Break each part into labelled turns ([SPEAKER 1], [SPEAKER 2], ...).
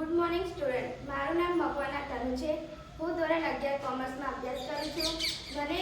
[SPEAKER 1] Good morning student. મારું નામ મકવાના તનુ છે. હું ધોરણ 11 કોમર્સમાં અભ્યાસ કરું છું. મને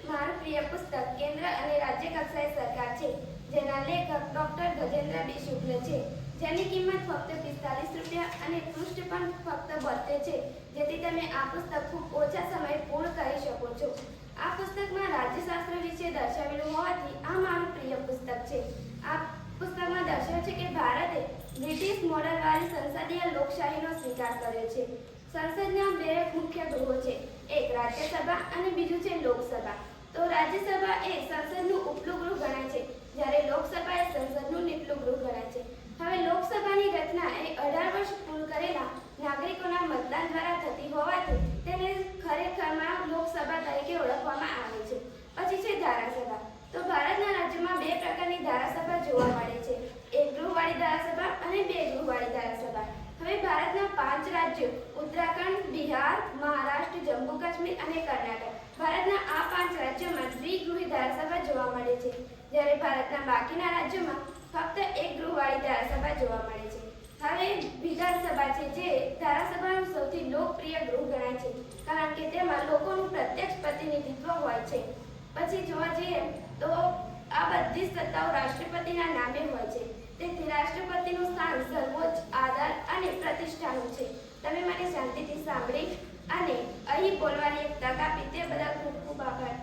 [SPEAKER 1] મારું પ્રિય પુસ્તક કેન્દ્ર અને રાજ્ય કક્ષાએ સરકાર છે, જેના લેખક ડૉક્ટર ગજેન્દ્ર બી શુક્લ છે, જેની કિંમત ફક્ત 45 રૂપિયા અને પૃષ્ઠ પણ ફક્ત 72 છે, જેથી તમે આ પુસ્તક ખૂબ ઓછા સમયે પૂર્ણ કરી શકો છો. આ પુસ્તકમાં રાજ્યશાસ્ત્ર વિશે દર્શાવેલું હોવાથી આ મારું પ્રિય પુસ્તક છે. આ પુસ્તકમાં દર્શાવ્યું છે કે ભારતે બ્રિટિશ મોડલવાળી સંસદીય લોકશાહીનો સ્વીકાર કર્યો છે. સંસદના બે મુખ્ય ગૃહો છે, એક રાજ્યસભા અને બીજું છે લોકસભા. તો રાજ્યસભા એ સંસદનું ઉપલું ગૃહ ગણાય છે, જ્યારે લોકસભા એ સંસદનું નીચલું ગૃહ ગણાય છે. હવે લોકસભાની રચના એ 18 વર્ષ પૂર્ણ કરેલા નાગરિકોના મતદાન દ્વારા થતી હોવાથી તેને ખરેખરમાં લોકસભા તરીકે ઓળખવામાં આવે છે. પછી છે ધારાસભા. તો ભારતના રાજ્યોમાં બે પ્રકારની ધારાસભા જોવા મળે છે, એક ગૃહવાળી ધારાસભા અને બે ગૃહવાળી ધારાસભા. હવે ભારતના 5 રાજ્યો ઉત્તરાખંડ, બિહાર, મહારાષ્ટ્ર, જમ્મુ કાશ્મીર અને કર્ણાટક. ભારતના આ 5 રાજ્યોમાં દ્વિગૃહી ધારાસભા જોવા મળે છે, જ્યારે ભારતના બાકીના રાજ્યોમાં ફક્ત એક ગૃહવાળી ધારાસભા જોવા મળે છે. હવે વિધાનસભા છે, જે ધારાસભાનું સૌથી લોકપ્રિય ગૃહ ગણાય છે, કારણ કે તેમાં લોકોનું પ્રત્યક્ષ પ્રતિનિધિત્વ હોય છે. પછી જોવા જઈએ તો આ બધી સત્તાઓ રાષ્ટ્રપતિના નામે હોય છે, તેથી રાષ્ટ્રપતિનું સ્થાન સર્વોચ્ચ આદર અને પ્રતિષ્ઠાનું છે. તમે મને શાંતિથી સાંભળી અને અહીં બોલવાની એક તક આપી તે બદલ ખૂબ ખૂબ આભાર.